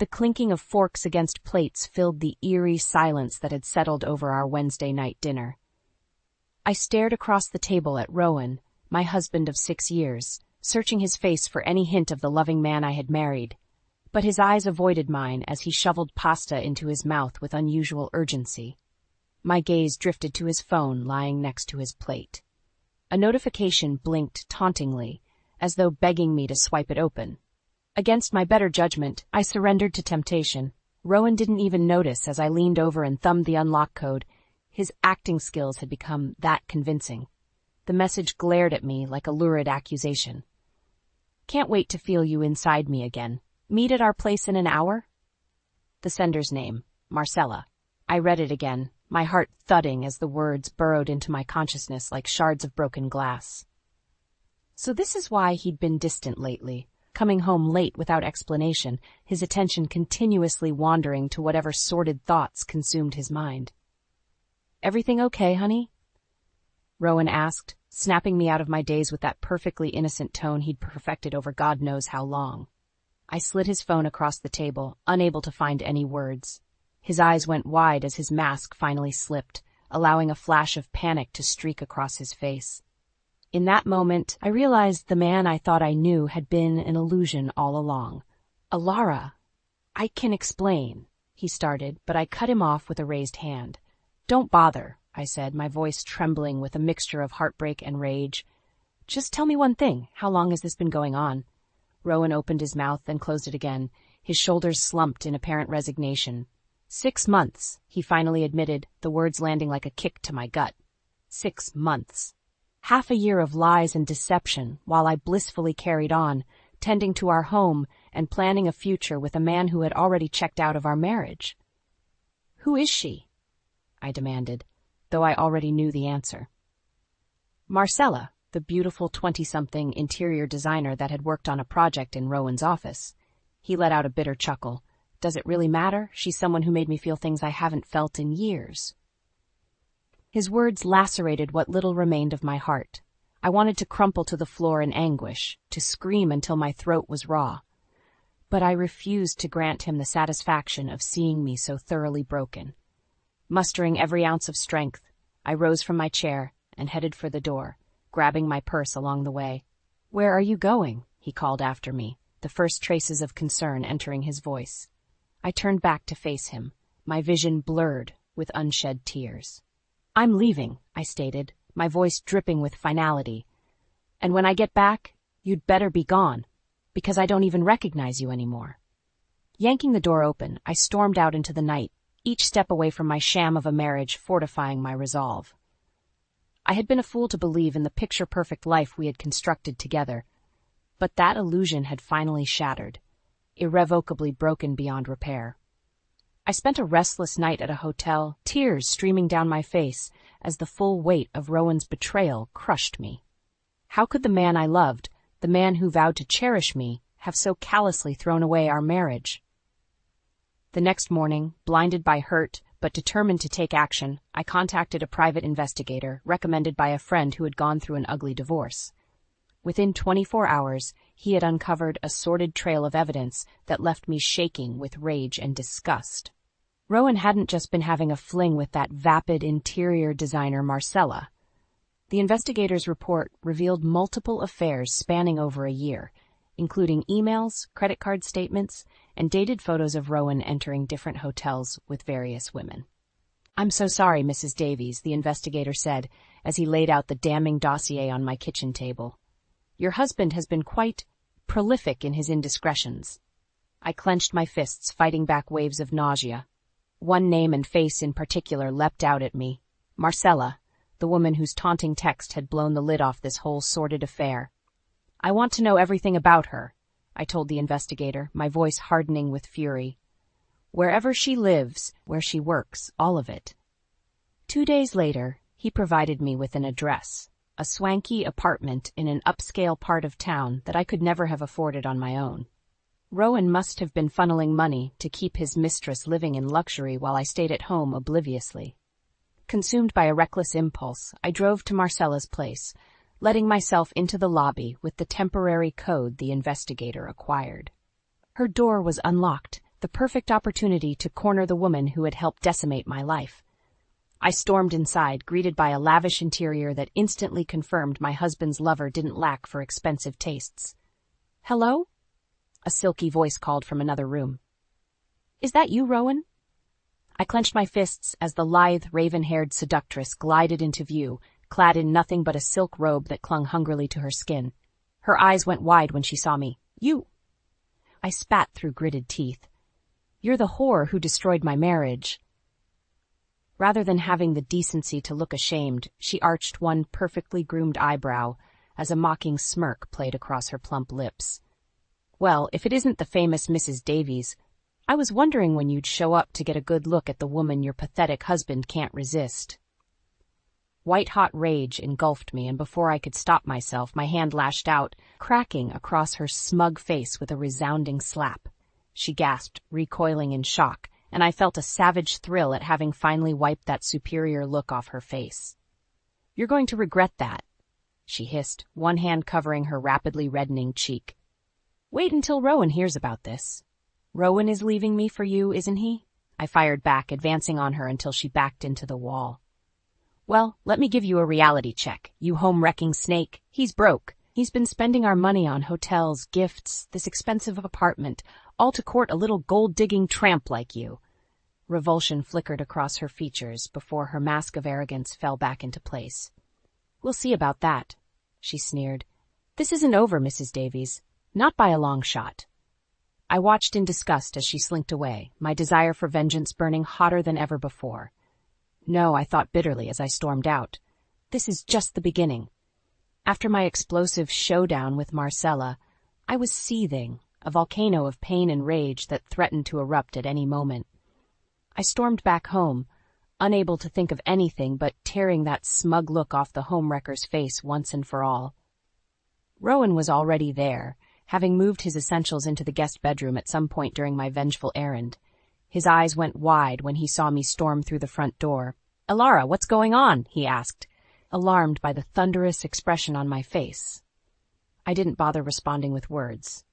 The clinking of forks against plates filled the eerie silence that had settled over our Wednesday night dinner. I stared across the table at Rowan, my husband of 6 years, searching his face for any hint of the loving man I had married. But his eyes avoided mine as he shoveled pasta into his mouth with unusual urgency. My gaze drifted to his phone lying next to his plate. A notification blinked tauntingly, as though begging me to swipe it open. Against my better judgment, I surrendered to temptation. Rowan didn't even notice as I leaned over and thumbed the unlock code. His acting skills had become that convincing. The message glared at me like a lurid accusation. "Can't wait to feel you inside me again. Meet at our place in an hour?" The sender's name, Marcella. I read it again, my heart thudding as the words burrowed into my consciousness like shards of broken glass. So this is why he'd been distant lately, coming home late without explanation, his attention continuously wandering to whatever sordid thoughts consumed his mind. "Everything okay, honey?" Rowan asked, snapping me out of my daze with that perfectly innocent tone he'd perfected over God knows how long. I slid his phone across the table, unable to find any words. His eyes went wide as his mask finally slipped, allowing a flash of panic to streak across his face. In that moment, I realized the man I thought I knew had been an illusion all along. "Alara, I can explain," he started, but I cut him off with a raised hand. "Don't bother," I said, my voice trembling with a mixture of heartbreak and rage. "Just tell me one thing. How long has this been going on?" Rowan opened his mouth and closed it again, his shoulders slumped in apparent resignation. 6 months, he finally admitted, the words landing like a kick to my gut. 6 months. Half a year of lies and deception while I blissfully carried on, tending to our home and planning a future with a man who had already checked out of our marriage. "Who is she?" I demanded, though I already knew the answer. "Marcella, the beautiful 20-something interior designer that had worked on a project in Rowan's office." He let out a bitter chuckle. "Does it really matter? She's someone who made me feel things I haven't felt in years." His words lacerated what little remained of my heart. I wanted to crumple to the floor in anguish, to scream until my throat was raw. But I refused to grant him the satisfaction of seeing me so thoroughly broken. Mustering every ounce of strength, I rose from my chair and headed for the door, grabbing my purse along the way. "Where are you going?" he called after me, the first traces of concern entering his voice. I turned back to face him, my vision blurred with unshed tears. "I'm leaving," I stated, my voice dripping with finality. "And when I get back, you'd better be gone, because I don't even recognize you anymore." Yanking the door open, I stormed out into the night, each step away from my sham of a marriage fortifying my resolve. I had been a fool to believe in the picture-perfect life we had constructed together, but that illusion had finally shattered, irrevocably broken beyond repair. I spent a restless night at a hotel, tears streaming down my face as the full weight of Rowan's betrayal crushed me. How could the man I loved, the man who vowed to cherish me, have so callously thrown away our marriage? The next morning, blinded by hurt but determined to take action, I contacted a private investigator recommended by a friend who had gone through an ugly divorce. Within 24 hours, he had uncovered a sordid trail of evidence that left me shaking with rage and disgust. Rowan hadn't just been having a fling with that vapid interior designer Marcella. The investigator's report revealed multiple affairs spanning over a year, including emails, credit card statements, and dated photos of Rowan entering different hotels with various women. "I'm so sorry, Mrs. Davies," the investigator said as he laid out the damning dossier on my kitchen table. "Your husband has been quite prolific in his indiscretions." I clenched my fists, fighting back waves of nausea. One name and face in particular leapt out at me. Marcella, the woman whose taunting text had blown the lid off this whole sordid affair. "I want to know everything about her," I told the investigator, my voice hardening with fury. "Wherever she lives, where she works, all of it." 2 days later, he provided me with an address, a swanky apartment in an upscale part of town that I could never have afforded on my own. Rowan must have been funneling money to keep his mistress living in luxury while I stayed at home obliviously. Consumed by a reckless impulse, I drove to Marcella's place, letting myself into the lobby with the temporary code the investigator acquired. Her door was unlocked, the perfect opportunity to corner the woman who had helped decimate my life. I stormed inside, greeted by a lavish interior that instantly confirmed my husband's lover didn't lack for expensive tastes. "Hello?" A silky voice called from another room. "Is that you, Rowan?" I clenched my fists as the lithe, raven-haired seductress glided into view, clad in nothing but a silk robe that clung hungrily to her skin. Her eyes went wide when she saw me. "You!" I spat through gritted teeth. "You're the whore who destroyed my marriage." Rather than having the decency to look ashamed, she arched one perfectly groomed eyebrow as a mocking smirk played across her plump lips. "Well, if it isn't the famous Mrs. Davies, I was wondering when you'd show up to get a good look at the woman your pathetic husband can't resist." White-hot rage engulfed me, and before I could stop myself, my hand lashed out, cracking across her smug face with a resounding slap. She gasped, recoiling in shock, and I felt a savage thrill at having finally wiped that superior look off her face. "You're going to regret that," she hissed, one hand covering her rapidly reddening cheek. "Wait until Rowan hears about this." "Rowan is leaving me for you, isn't he?" I fired back, advancing on her until she backed into the wall. "Well, let me give you a reality check, you home-wrecking snake. He's broke. He's been spending our money on hotels, gifts, this expensive apartment, all to court a little gold-digging tramp like you." Revulsion flickered across her features before her mask of arrogance fell back into place. "We'll see about that," she sneered. "This isn't over, Mrs. Davies. Not by a long shot." I watched in disgust as she slinked away, my desire for vengeance burning hotter than ever before. "No," I thought bitterly as I stormed out. "This is just the beginning." After my explosive showdown with Marcella, I was seething, a volcano of pain and rage that threatened to erupt at any moment. I stormed back home, unable to think of anything but tearing that smug look off the homewrecker's face once and for all. Rowan was already there, having moved his essentials into the guest bedroom at some point during my vengeful errand. His eyes went wide when he saw me storm through the front door. "Alara, what's going on?" he asked, alarmed by the thunderous expression on my face. I didn't bother responding with words.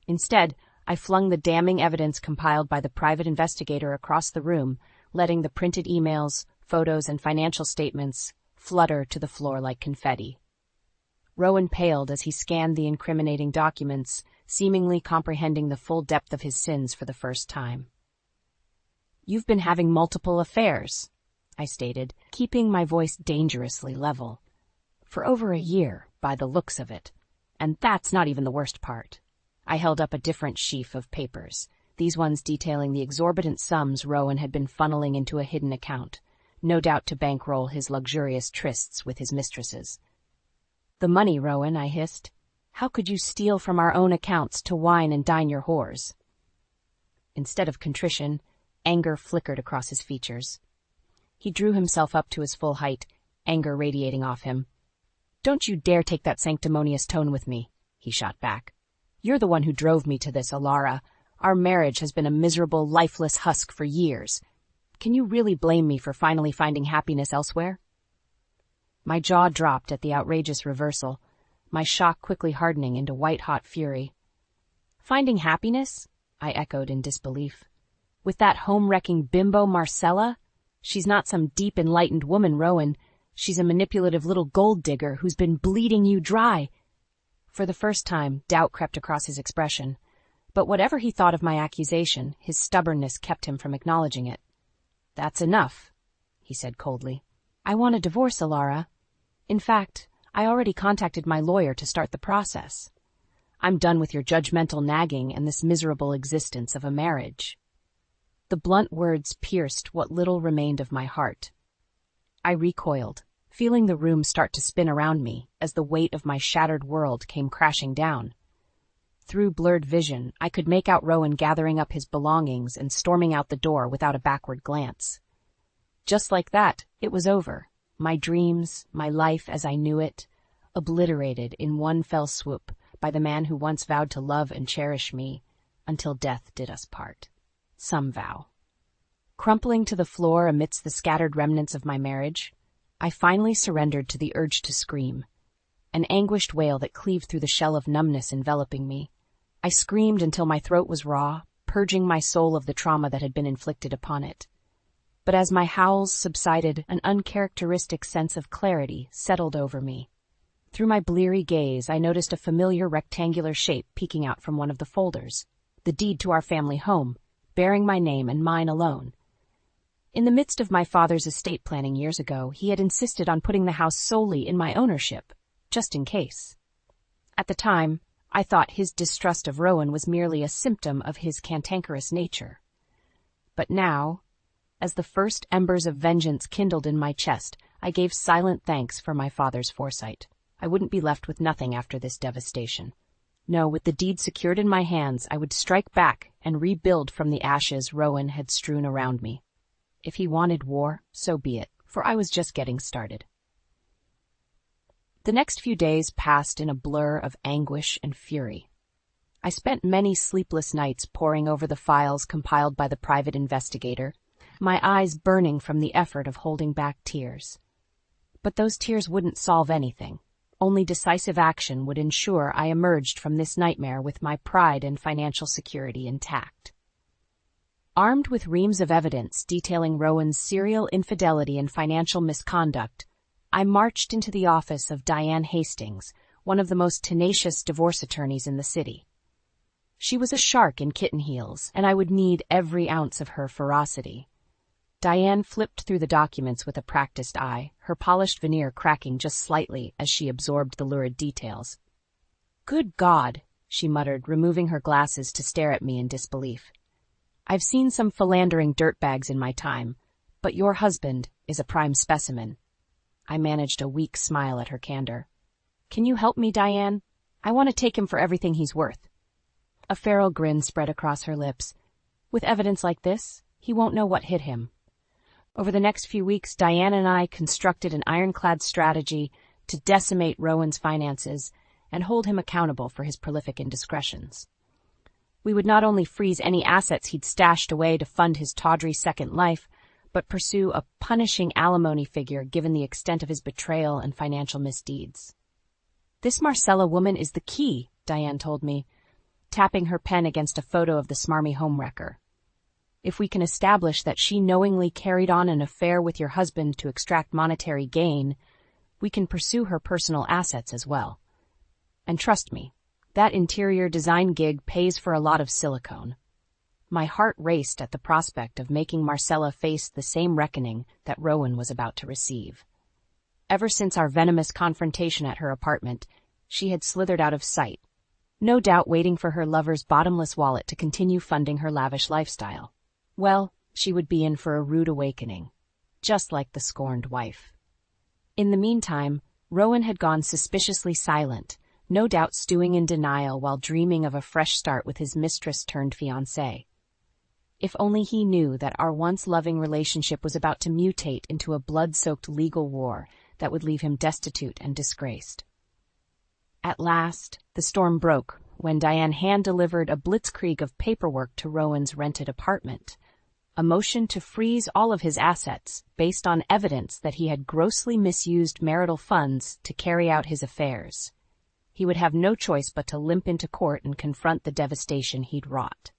Instead, I flung the damning evidence compiled by the private investigator across the room, letting the printed emails, photos, and financial statements flutter to the floor like confetti. Rowan paled as he scanned the incriminating documents, seemingly comprehending the full depth of his sins for the first time. "You've been having multiple affairs," I stated, keeping my voice dangerously level. "For over a year, by the looks of it. And that's not even the worst part." I held up a different sheaf of papers, these ones detailing the exorbitant sums Rowan had been funneling into a hidden account, no doubt to bankroll his luxurious trysts with his mistresses. "The money, Rowan," I hissed. "How could you steal from our own accounts to wine and dine your whores?" Instead of contrition, anger flickered across his features. He drew himself up to his full height, anger radiating off him. "Don't you dare take that sanctimonious tone with me," he shot back. "You're the one who drove me to this, Alara. Our marriage has been a miserable, lifeless husk for years. Can you really blame me for finally finding happiness elsewhere?" My jaw dropped at the outrageous reversal, my shock quickly hardening into white-hot fury. "Finding happiness?" I echoed in disbelief. "With that home-wrecking bimbo Marcella? She's not some deep, enlightened woman, Rowan. She's a manipulative little gold-digger who's been bleeding you dry." For the first time, doubt crept across his expression. But whatever he thought of my accusation, his stubbornness kept him from acknowledging it. "That's enough," he said coldly. "I want a divorce, Alara. In fact, I already contacted my lawyer to start the process. I'm done with your judgmental nagging and this miserable existence of a marriage." The blunt words pierced what little remained of my heart. I recoiled, feeling the room start to spin around me as the weight of my shattered world came crashing down. Through blurred vision, I could make out Rowan gathering up his belongings and storming out the door without a backward glance. Just like that, it was over. My dreams, my life as I knew it, obliterated in one fell swoop by the man who once vowed to love and cherish me until death did us part. Some vow. Crumpling to the floor amidst the scattered remnants of my marriage, I finally surrendered to the urge to scream, an anguished wail that cleaved through the shell of numbness enveloping me. I screamed until my throat was raw, purging my soul of the trauma that had been inflicted upon it. But as my howls subsided, an uncharacteristic sense of clarity settled over me. Through my bleary gaze, I noticed a familiar rectangular shape peeking out from one of the folders, the deed to our family home, bearing my name and mine alone. In the midst of my father's estate planning years ago, he had insisted on putting the house solely in my ownership, just in case. At the time, I thought his distrust of Rowan was merely a symptom of his cantankerous nature. But now, as the first embers of vengeance kindled in my chest, I gave silent thanks for my father's foresight. I wouldn't be left with nothing after this devastation. No, with the deed secured in my hands, I would strike back and rebuild from the ashes Rowan had strewn around me. If he wanted war, so be it, for I was just getting started. The next few days passed in a blur of anguish and fury. I spent many sleepless nights poring over the files compiled by the private investigator, my eyes burning from the effort of holding back tears. But those tears wouldn't solve anything. Only decisive action would ensure I emerged from this nightmare with my pride and financial security intact. Armed with reams of evidence detailing Rowan's serial infidelity and financial misconduct, I marched into the office of Diane Hastings, one of the most tenacious divorce attorneys in the city. She was a shark in kitten heels, and I would need every ounce of her ferocity. Diane flipped through the documents with a practiced eye, her polished veneer cracking just slightly as she absorbed the lurid details. "Good God," she muttered, removing her glasses to stare at me in disbelief. "I've seen some philandering dirtbags in my time, but your husband is a prime specimen." I managed a weak smile at her candor. "Can you help me, Diane? I want to take him for everything he's worth." A feral grin spread across her lips. "With evidence like this, he won't know what hit him." Over the next few weeks, Diane and I constructed an ironclad strategy to decimate Rowan's finances and hold him accountable for his prolific indiscretions. We would not only freeze any assets he'd stashed away to fund his tawdry second life, but pursue a punishing alimony figure given the extent of his betrayal and financial misdeeds. "This Marcella woman is the key," Diane told me, tapping her pen against a photo of the smarmy homewrecker. "If we can establish that she knowingly carried on an affair with your husband to extract monetary gain, we can pursue her personal assets as well. And trust me, that interior design gig pays for a lot of silicone." My heart raced at the prospect of making Marcella face the same reckoning that Rowan was about to receive. Ever since our venomous confrontation at her apartment, she had slithered out of sight, no doubt waiting for her lover's bottomless wallet to continue funding her lavish lifestyle. Well, she would be in for a rude awakening, just like the scorned wife. In the meantime, Rowan had gone suspiciously silent, no doubt stewing in denial while dreaming of a fresh start with his mistress-turned-fiancé. If only he knew that our once loving relationship was about to mutate into a blood-soaked legal war that would leave him destitute and disgraced. At last, the storm broke when Diane hand-delivered a blitzkrieg of paperwork to Rowan's rented apartment, a motion to freeze all of his assets based on evidence that he had grossly misused marital funds to carry out his affairs. He would have no choice but to limp into court and confront the devastation he'd wrought.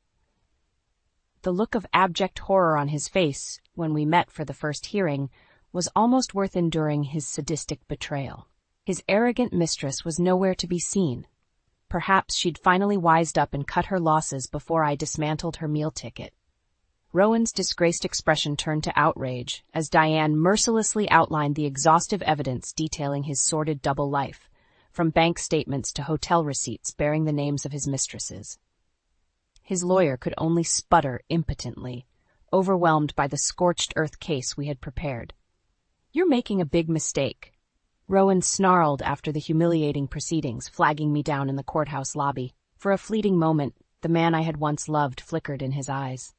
The look of abject horror on his face when we met for the first hearing was almost worth enduring his sadistic betrayal. His arrogant mistress was nowhere to be seen. Perhaps she'd finally wised up and cut her losses before I dismantled her meal ticket. Rowan's disgraced expression turned to outrage as Diane mercilessly outlined the exhaustive evidence detailing his sordid double life, from bank statements to hotel receipts bearing the names of his mistresses. His lawyer could only sputter impotently, overwhelmed by the scorched earth case we had prepared. "You're making a big mistake," Rowan snarled after the humiliating proceedings, flagging me down in the courthouse lobby. For a fleeting moment, the man I had once loved flickered in his eyes.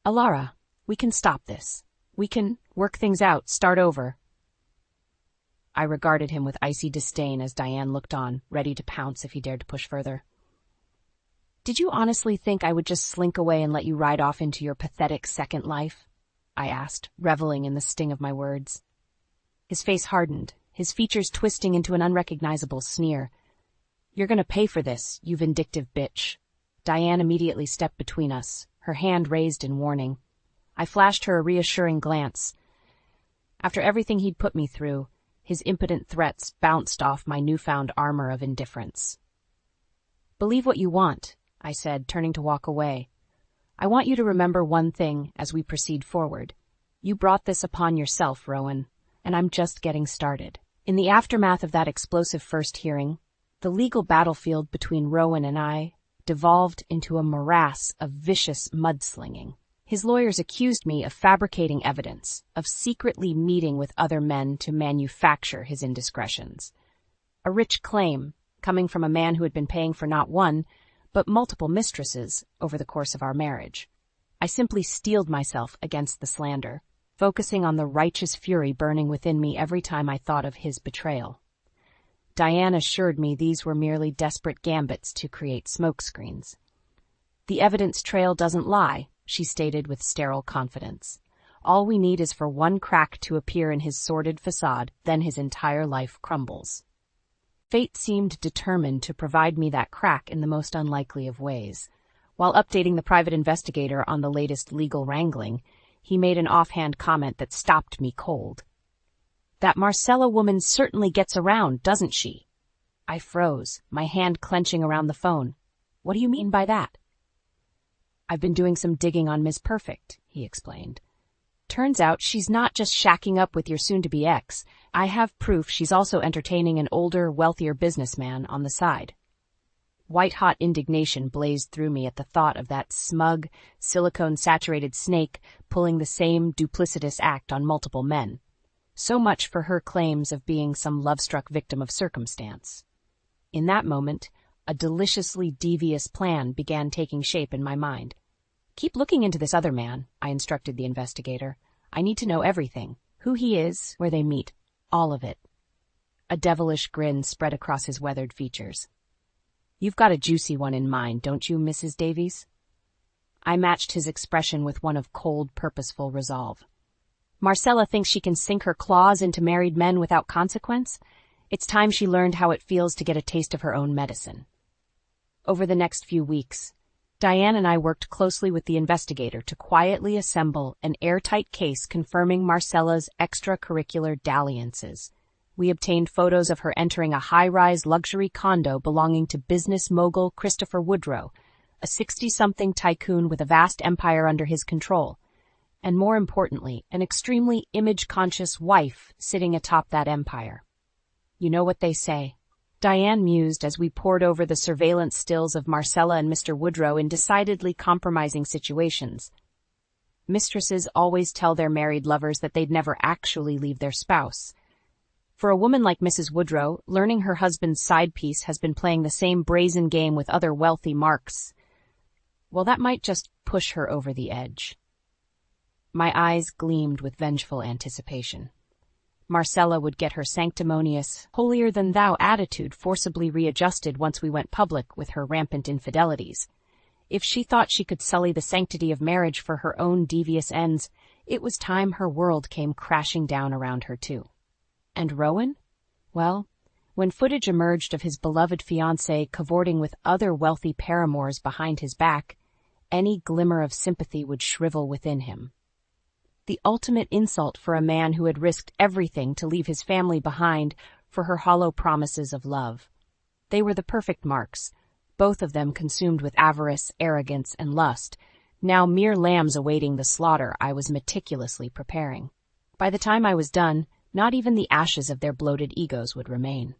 "Alara, we can stop this. We can work things out, start over." I regarded him with icy disdain as Diane looked on, ready to pounce if he dared to push further. "Did you honestly think I would just slink away and let you ride off into your pathetic second life?" I asked, reveling in the sting of my words. His face hardened, his features twisting into an unrecognizable sneer. "You're going to pay for this, you vindictive bitch." Diane immediately stepped between us, her hand raised in warning. I flashed her a reassuring glance. After everything he'd put me through, his impotent threats bounced off my newfound armor of indifference. "Believe what you want," I said, turning to walk away. "I want you to remember one thing as we proceed forward. You brought this upon yourself, Rowan, and I'm just getting started." In the aftermath of that explosive first hearing, the legal battlefield between Rowan and I devolved into a morass of vicious mudslinging. His lawyers accused me of fabricating evidence, of secretly meeting with other men to manufacture his indiscretions. A rich claim, coming from a man who had been paying for not one, but multiple mistresses over the course of our marriage. I simply steeled myself against the slander, focusing on the righteous fury burning within me every time I thought of his betrayal. Diane assured me these were merely desperate gambits to create smokescreens. "The evidence trail doesn't lie," she stated with sterile confidence. "All we need is for one crack to appear in his sordid facade, then his entire life crumbles." Fate seemed determined to provide me that crack in the most unlikely of ways. While updating the private investigator on the latest legal wrangling, he made an offhand comment that stopped me cold. "That Marcella woman certainly gets around, doesn't she?" I froze, my hand clenching around the phone. "What do you mean by that?" "I've been doing some digging on Miss Perfect," he explained. "Turns out she's not just shacking up with your soon-to-be ex. I have proof she's also entertaining an older, wealthier businessman on the side." White-hot indignation blazed through me at the thought of that smug, silicone-saturated snake pulling the same duplicitous act on multiple men. So much for her claims of being some love-struck victim of circumstance. In that moment, a deliciously devious plan began taking shape in my mind. "Keep looking into this other man," I instructed the investigator. "I need to know everything. Who he is, where they meet, all of it." A devilish grin spread across his weathered features. "You've got a juicy one in mind, don't you, Mrs. Davies?" I matched his expression with one of cold, purposeful resolve. "Marcella thinks she can sink her claws into married men without consequence? It's time she learned how it feels to get a taste of her own medicine." Over the next few weeks, Diane and I worked closely with the investigator to quietly assemble an airtight case confirming Marcella's extracurricular dalliances. We obtained photos of her entering a high-rise luxury condo belonging to business mogul Christopher Woodrow, a 60-something tycoon with a vast empire under his control, and more importantly, an extremely image-conscious wife sitting atop that empire. "You know what they say," Diane mused as we pored over the surveillance stills of Marcella and Mr. Woodrow in decidedly compromising situations. "Mistresses always tell their married lovers that they'd never actually leave their spouse. For a woman like Mrs. Woodrow, learning her husband's side piece has been playing the same brazen game with other wealthy marks. Well, that might just push her over the edge." My eyes gleamed with vengeful anticipation. Marcella would get her sanctimonious, holier-than-thou attitude forcibly readjusted once we went public with her rampant infidelities. If she thought she could sully the sanctity of marriage for her own devious ends, it was time her world came crashing down around her too. And Rowan? Well, when footage emerged of his beloved fiancée cavorting with other wealthy paramours behind his back, any glimmer of sympathy would shrivel within him. The ultimate insult for a man who had risked everything to leave his family behind for her hollow promises of love. They were the perfect marks, both of them consumed with avarice, arrogance, and lust, now mere lambs awaiting the slaughter I was meticulously preparing. By the time I was done, not even the ashes of their bloated egos would remain.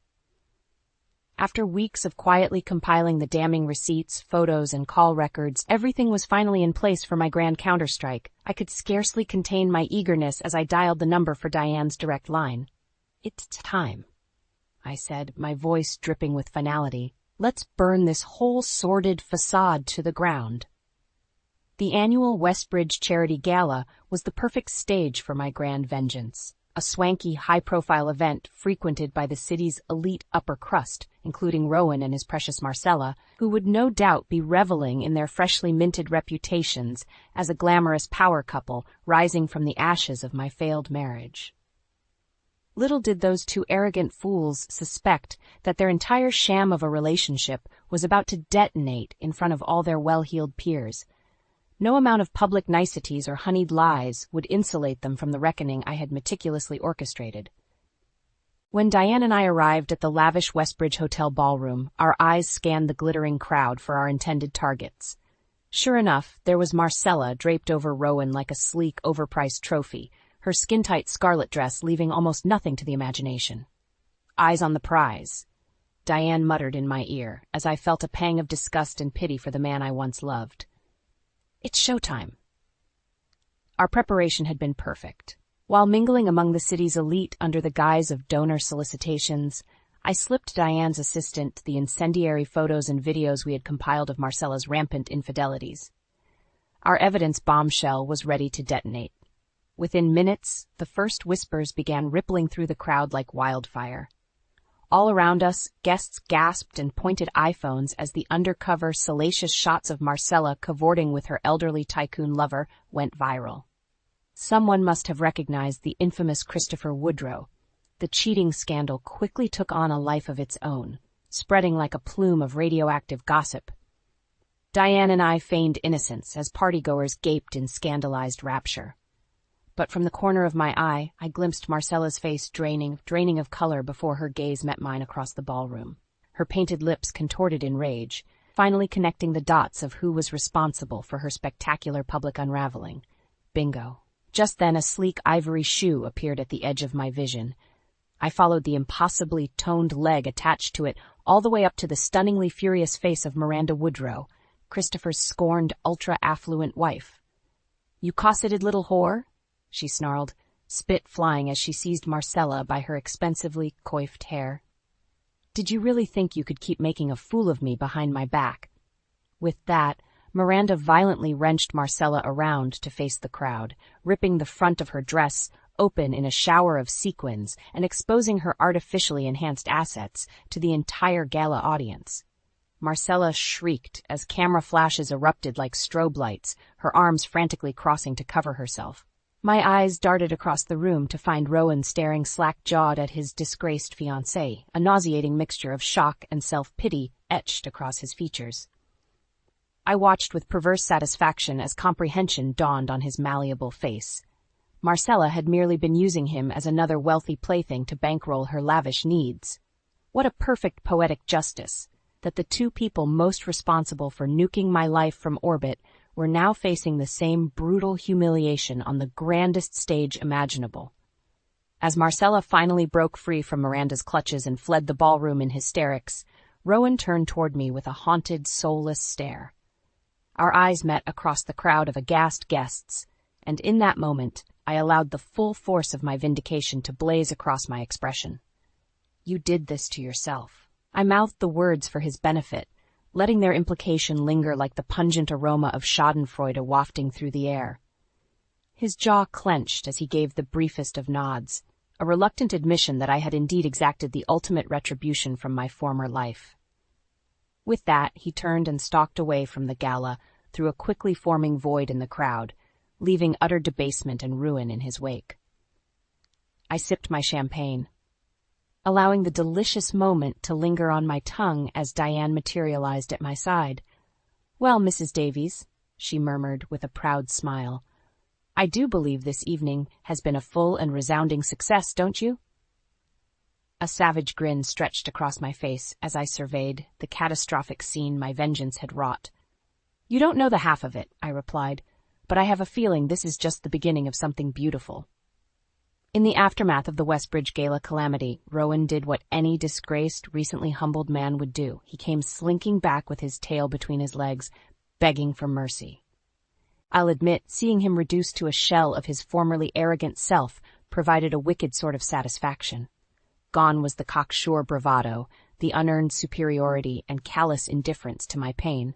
After weeks of quietly compiling the damning receipts, photos, and call records, everything was finally in place for my grand counterstrike. I could scarcely contain my eagerness as I dialed the number for Diane's direct line. "It's time," I said, my voice dripping with finality. "Let's burn this whole sordid facade to the ground." The annual Westbridge Charity Gala was the perfect stage for my grand vengeance. A swanky, high-profile event frequented by the city's elite upper crust, including Rowan and his precious Marcella, who would no doubt be reveling in their freshly minted reputations as a glamorous power couple rising from the ashes of my failed marriage. Little did those two arrogant fools suspect that their entire sham of a relationship was about to detonate in front of all their well-heeled peers. No amount of public niceties or honeyed lies would insulate them from the reckoning I had meticulously orchestrated. When Diane and I arrived at the lavish Westbridge Hotel ballroom, our eyes scanned the glittering crowd for our intended targets. Sure enough, there was Marcella draped over Rowan like a sleek, overpriced trophy, her skin-tight scarlet dress leaving almost nothing to the imagination. Eyes on the prize, Diane muttered in my ear, as I felt a pang of disgust and pity for the man I once loved. It's showtime. Our preparation had been perfect. While mingling among the city's elite under the guise of donor solicitations, I slipped Diane's assistant the incendiary photos and videos we had compiled of Marcella's rampant infidelities. Our evidence bombshell was ready to detonate. Within minutes, the first whispers began rippling through the crowd like wildfire. All around us, guests gasped and pointed iPhones as the undercover, salacious shots of Marcella cavorting with her elderly tycoon lover went viral. Someone must have recognized the infamous Christopher Woodrow. The cheating scandal quickly took on a life of its own, spreading like a plume of radioactive gossip. Diane and I feigned innocence as partygoers gaped in scandalized rapture. But from the corner of my eye, I glimpsed Marcella's face draining of color before her gaze met mine across the ballroom. Her painted lips contorted in rage, finally connecting the dots of who was responsible for her spectacular public unraveling. Bingo. Just then a sleek ivory shoe appeared at the edge of my vision. I followed the impossibly toned leg attached to it all the way up to the stunningly furious face of Miranda Woodrow, Christopher's scorned, ultra-affluent wife. "You cosseted little whore?" she snarled, spit flying as she seized Marcella by her expensively coiffed hair. "Did you really think you could keep making a fool of me behind my back?" With that, Miranda violently wrenched Marcella around to face the crowd, ripping the front of her dress open in a shower of sequins and exposing her artificially enhanced assets to the entire gala audience. Marcella shrieked as camera flashes erupted like strobe lights, her arms frantically crossing to cover herself. My eyes darted across the room to find Rowan staring slack-jawed at his disgraced fiancée, a nauseating mixture of shock and self-pity etched across his features. I watched with perverse satisfaction as comprehension dawned on his malleable face. Marcella had merely been using him as another wealthy plaything to bankroll her lavish needs. What a perfect poetic justice, that the two people most responsible for nuking my life from orbit were now facing the same brutal humiliation on the grandest stage imaginable. As Marcella finally broke free from Miranda's clutches and fled the ballroom in hysterics, Rowan turned toward me with a haunted, soulless stare. Our eyes met across the crowd of aghast guests, and in that moment, I allowed the full force of my vindication to blaze across my expression. "You did this to yourself." I mouthed the words for his benefit, letting their implication linger like the pungent aroma of schadenfreude wafting through the air. His jaw clenched as he gave the briefest of nods, a reluctant admission that I had indeed exacted the ultimate retribution from my former life. With that, he turned and stalked away from the gala through a quickly forming void in the crowd, leaving utter debasement and ruin in his wake. I sipped my champagne, allowing the delicious moment to linger on my tongue as Diane materialized at my side. "Well, Mrs. Davies," she murmured with a proud smile, "I do believe this evening has been a full and resounding success, don't you?" A savage grin stretched across my face as I surveyed the catastrophic scene my vengeance had wrought. "You don't know the half of it," I replied, "but I have a feeling this is just the beginning of something beautiful." In the aftermath of the Westbridge Gala calamity, Rowan did what any disgraced, recently humbled man would do. He came slinking back with his tail between his legs, begging for mercy. I'll admit, seeing him reduced to a shell of his formerly arrogant self provided a wicked sort of satisfaction. Gone was the cocksure bravado, the unearned superiority and callous indifference to my pain.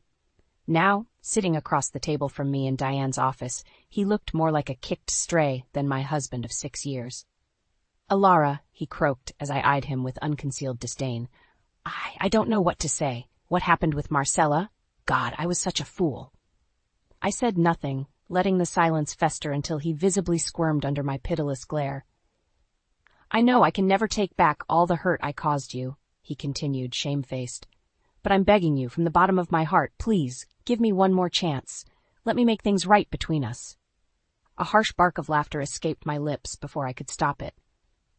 Now, sitting across the table from me in Diane's office, he looked more like a kicked stray than my husband of 6 years. "Alara," he croaked as I eyed him with unconcealed disdain, I don't know what to say. What happened with Marcella? God, I was such a fool." I said nothing, letting the silence fester until he visibly squirmed under my pitiless glare. I know I can never take back all the hurt I caused you, he continued, shamefaced. But I'm begging you from the bottom of my heart, please, give me one more chance. Let me make things right between us. A harsh bark of laughter escaped my lips before I could stop it.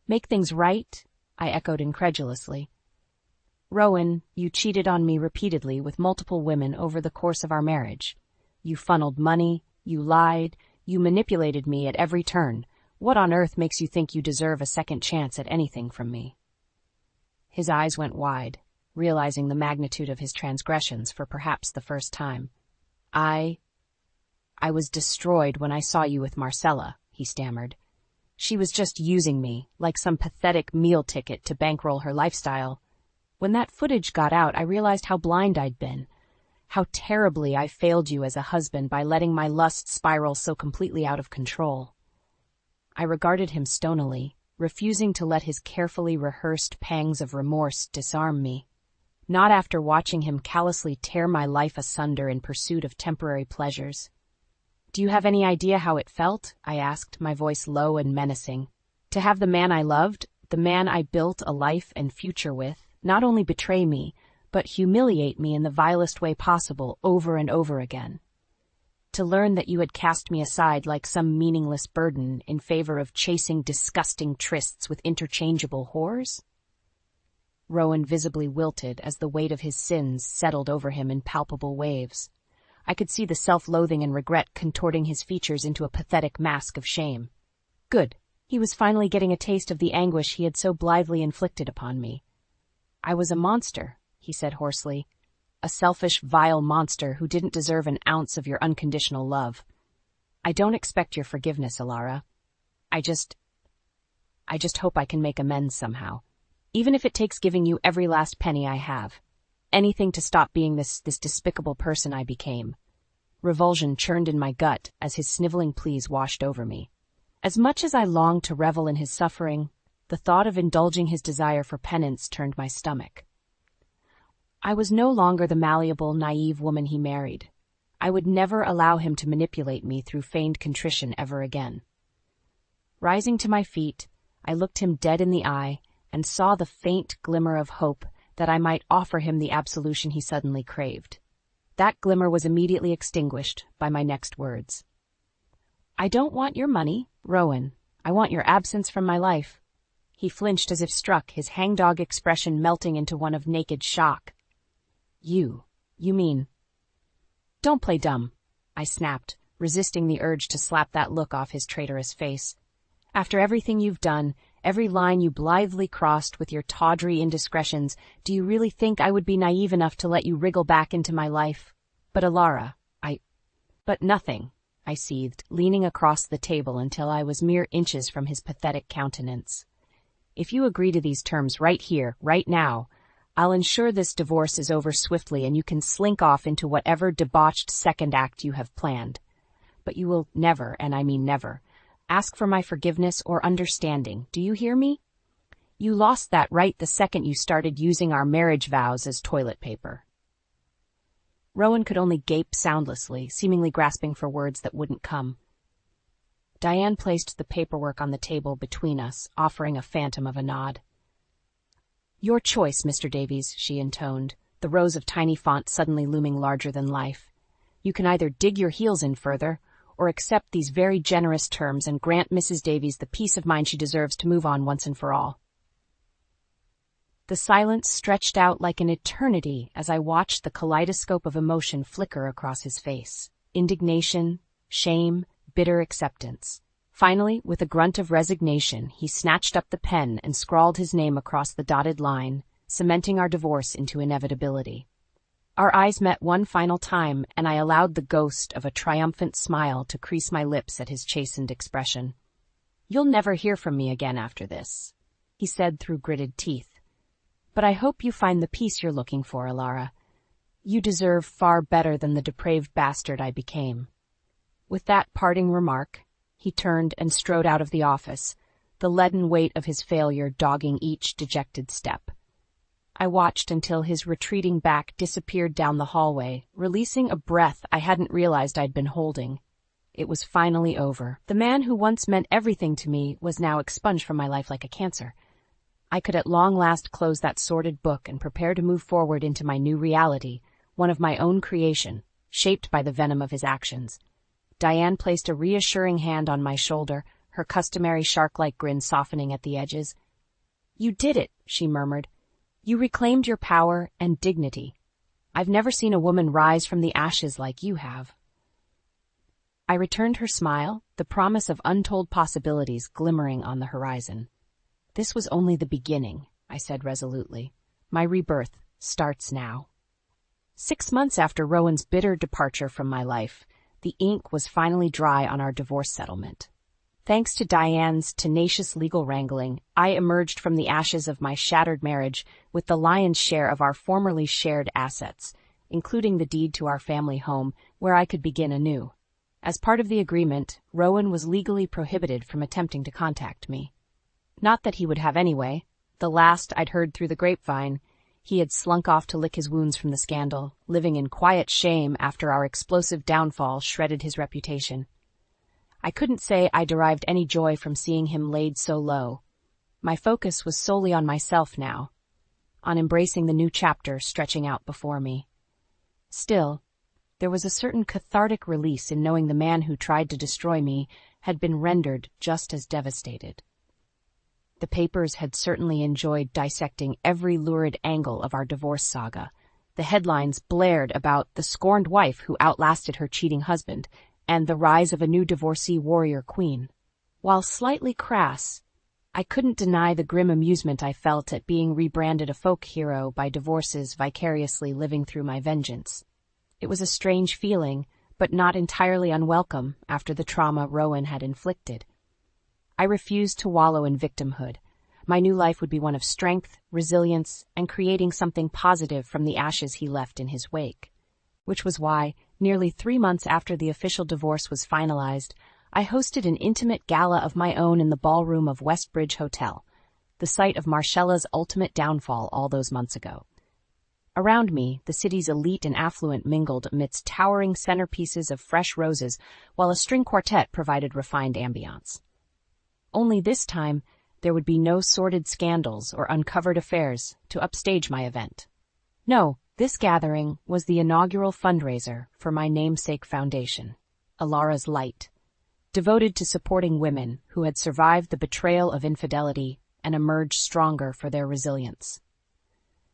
Make things right? I echoed incredulously. Rowan, you cheated on me repeatedly with multiple women over the course of our marriage. You funneled money, you lied, you manipulated me at every turn. What on earth makes you think you deserve a second chance at anything from me? His eyes went wide, realizing the magnitude of his transgressions for perhaps the first time. I was destroyed when I saw you with Marcella, he stammered. She was just using me, like some pathetic meal ticket to bankroll her lifestyle. When that footage got out, I realized how blind I'd been, how terribly I failed you as a husband by letting my lust spiral so completely out of control. I regarded him stonily, refusing to let his carefully rehearsed pangs of remorse disarm me. Not after watching him callously tear my life asunder in pursuit of temporary pleasures. Do you have any idea how it felt? I asked, my voice low and menacing. To have the man I loved, the man I built a life and future with, not only betray me, but humiliate me in the vilest way possible over and over again. To learn that you had cast me aside like some meaningless burden in favor of chasing disgusting trysts with interchangeable whores? Rowan visibly wilted as the weight of his sins settled over him in palpable waves. I could see the self-loathing and regret contorting his features into a pathetic mask of shame. Good. He was finally getting a taste of the anguish he had so blithely inflicted upon me. I was a monster, he said hoarsely. A selfish, vile monster who didn't deserve an ounce of your unconditional love. I don't expect your forgiveness, Alara. I just hope I can make amends somehow. Even if it takes giving you every last penny I have. Anything to stop being this despicable person I became. Revulsion churned in my gut as his sniveling pleas washed over me. As much as I longed to revel in his suffering, the thought of indulging his desire for penance turned my stomach. I was no longer the malleable, naive woman he married. I would never allow him to manipulate me through feigned contrition ever again. Rising to my feet, I looked him dead in the eye and saw the faint glimmer of hope that I might offer him the absolution he suddenly craved. That glimmer was immediately extinguished by my next words. I don't want your money, Rowan. I want your absence from my life. He flinched as if struck, his hangdog expression melting into one of naked shock. You mean... Don't play dumb, I snapped, resisting the urge to slap that look off his traitorous face. After everything you've done, every line you blithely crossed with your tawdry indiscretions, do you really think I would be naive enough to let you wriggle back into my life? But Alara, But nothing, I seethed, leaning across the table until I was mere inches from his pathetic countenance. If you agree to these terms right here, right now, I'll ensure this divorce is over swiftly and you can slink off into whatever debauched second act you have planned. But you will never, and I mean never, ask for my forgiveness or understanding. Do you hear me? You lost that right the second you started using our marriage vows as toilet paper. Rowan could only gape soundlessly, seemingly grasping for words that wouldn't come. Diane placed the paperwork on the table between us, offering a phantom of a nod. Your choice, Mr. Davies, she intoned, the rows of tiny font suddenly looming larger than life. You can either dig your heels in further, or accept these very generous terms and grant Mrs. Davies the peace of mind she deserves to move on once and for all. The silence stretched out like an eternity as I watched the kaleidoscope of emotion flicker across his face. Indignation, shame, bitter acceptance. Finally, with a grunt of resignation, he snatched up the pen and scrawled his name across the dotted line, cementing our divorce into inevitability. Our eyes met one final time, and I allowed the ghost of a triumphant smile to crease my lips at his chastened expression. You'll never hear from me again after this, he said through gritted teeth. But I hope you find the peace you're looking for, Alara. You deserve far better than the depraved bastard I became. With that parting remark, he turned and strode out of the office, the leaden weight of his failure dogging each dejected step. I watched until his retreating back disappeared down the hallway, releasing a breath I hadn't realized I'd been holding. It was finally over. The man who once meant everything to me was now expunged from my life like a cancer. I could at long last close that sordid book and prepare to move forward into my new reality, one of my own creation, shaped by the venom of his actions. Diane placed a reassuring hand on my shoulder, her customary shark-like grin softening at the edges. "You did it," she murmured. "You reclaimed your power and dignity. I've never seen a woman rise from the ashes like you have." I returned her smile, the promise of untold possibilities glimmering on the horizon. "This was only the beginning," I said resolutely. "My rebirth starts now." 6 months after Rowan's bitter departure from my life, the ink was finally dry on our divorce settlement. Thanks to Diane's tenacious legal wrangling, I emerged from the ashes of my shattered marriage with the lion's share of our formerly shared assets, including the deed to our family home, where I could begin anew. As part of the agreement, Rowan was legally prohibited from attempting to contact me. Not that he would have anyway. The last I'd heard through the grapevine, he had slunk off to lick his wounds from the scandal, living in quiet shame after our explosive downfall shredded his reputation. I couldn't say I derived any joy from seeing him laid so low. My focus was solely on myself now, on embracing the new chapter stretching out before me. Still, there was a certain cathartic release in knowing the man who tried to destroy me had been rendered just as devastated. The papers had certainly enjoyed dissecting every lurid angle of our divorce saga. The headlines blared about the scorned wife who outlasted her cheating husband and the rise of a new divorcee warrior queen. While slightly crass, I couldn't deny the grim amusement I felt at being rebranded a folk hero by divorces vicariously living through my vengeance. It was a strange feeling, but not entirely unwelcome after the trauma Rowan had inflicted. I refused to wallow in victimhood. My new life would be one of strength, resilience, and creating something positive from the ashes he left in his wake. Which was why, nearly 3 months after the official divorce was finalized, I hosted an intimate gala of my own in the ballroom of Westbridge Hotel, the site of Marcella's ultimate downfall all those months ago. Around me, the city's elite and affluent mingled amidst towering centerpieces of fresh roses, while a string quartet provided refined ambiance. Only this time, there would be no sordid scandals or uncovered affairs to upstage my event. No, this gathering was the inaugural fundraiser for my namesake foundation, Alara's Light, devoted to supporting women who had survived the betrayal of infidelity and emerged stronger for their resilience.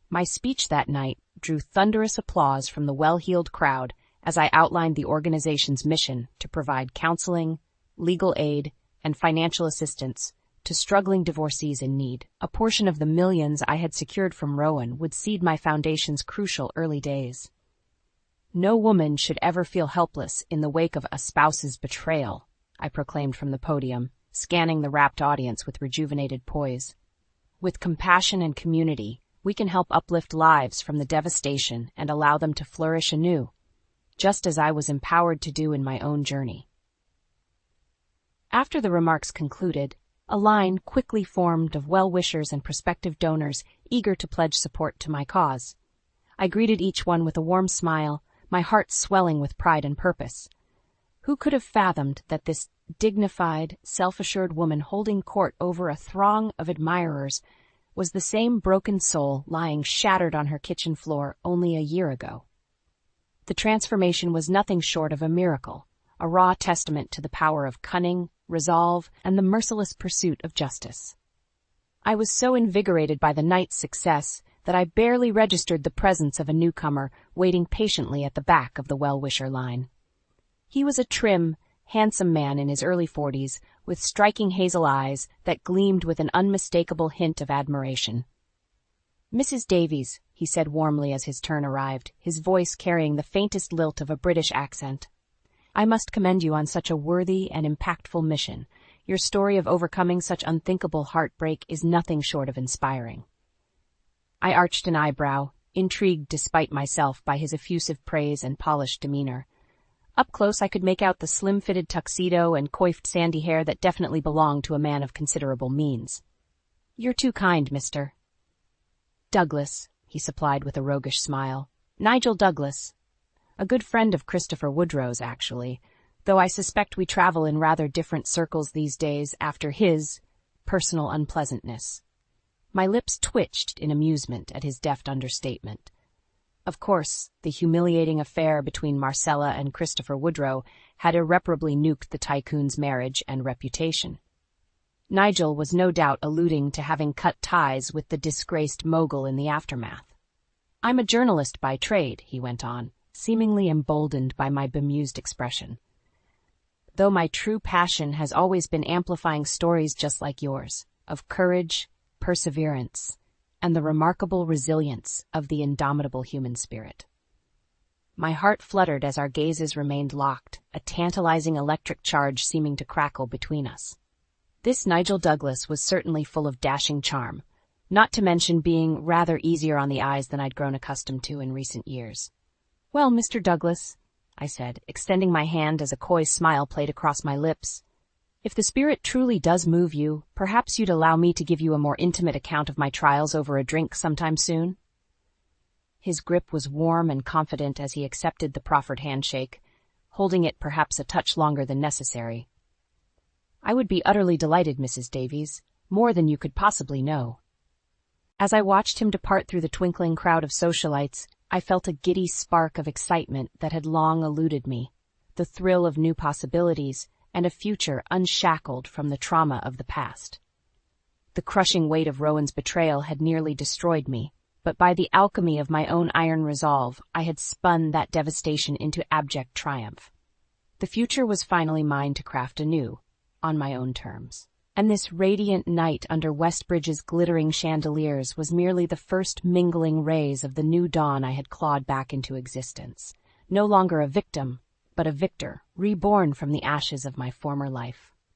My speech that night drew thunderous applause from the well-heeled crowd as I outlined the organization's mission to provide counseling, legal aid, and financial assistance to struggling divorcees in need. A portion of the millions I had secured from Rowan would seed my foundation's crucial early days. No woman should ever feel helpless in the wake of a spouse's betrayal, I proclaimed from the podium, scanning the rapt audience with rejuvenated poise. With compassion and community, we can help uplift lives from the devastation and allow them to flourish anew, just as I was empowered to do in my own journey. After the remarks concluded, a line quickly formed of well-wishers and prospective donors eager to pledge support to my cause. I greeted each one with a warm smile, my heart swelling with pride and purpose. Who could have fathomed that this dignified, self-assured woman holding court over a throng of admirers was the same broken soul lying shattered on her kitchen floor only a year ago? The transformation was nothing short of a miracle, a raw testament to the power of cunning, resolve, and the merciless pursuit of justice. I was so invigorated by the night's success that I barely registered the presence of a newcomer waiting patiently at the back of the well-wisher line. He was a trim, handsome man in his early 40s, with striking hazel eyes that gleamed with an unmistakable hint of admiration. "Mrs. Davies," he said warmly as his turn arrived, his voice carrying the faintest lilt of a British accent. "I must commend you on such a worthy and impactful mission. Your story of overcoming such unthinkable heartbreak is nothing short of inspiring." I arched an eyebrow, intrigued despite myself by his effusive praise and polished demeanor. Up close I could make out the slim-fitted tuxedo and coiffed sandy hair that definitely belonged to a man of considerable means. "You're too kind, Mr. Douglas," he supplied with a roguish smile. "Nigel Douglas. A good friend of Christopher Woodrow's, actually. though I suspect we travel in rather different circles these days after his personal unpleasantness. My lips twitched in amusement at his deft understatement. Of course, the humiliating affair between Marcella and Christopher Woodrow had irreparably nuked the tycoon's marriage and reputation. Nigel was no doubt alluding to having cut ties with the disgraced mogul in the aftermath. "I'm a journalist by trade," he went on, seemingly emboldened by my bemused expression. "Though my true passion has always been amplifying stories just like yours, of courage, perseverance, and the remarkable resilience of the indomitable human spirit." My heart fluttered as our gazes remained locked, a tantalizing electric charge seeming to crackle between us. This Nigel Douglas was certainly full of dashing charm, not to mention being rather easier on the eyes than I'd grown accustomed to in recent years. "Well, Mr. Douglas," I said, extending my hand as a coy smile played across my lips, "if the spirit truly does move you, perhaps you'd allow me to give you a more intimate account of my trials over a drink sometime soon?" His grip was warm and confident as he accepted the proffered handshake, holding it perhaps a touch longer than necessary. "I would be utterly delighted, Mrs. Davies, more than you could possibly know." As I watched him depart through the twinkling crowd of socialites, I felt a giddy spark of excitement that had long eluded me, the thrill of new possibilities and a future unshackled from the trauma of the past. The crushing weight of Rowan's betrayal had nearly destroyed me, but by the alchemy of my own iron resolve, I had spun that devastation into abject triumph. The future was finally mine to craft anew, on my own terms. And this radiant night under Westbridge's glittering chandeliers was merely the first mingling rays of the new dawn I had clawed back into existence. No longer a victim, but a victor, reborn from the ashes of my former life.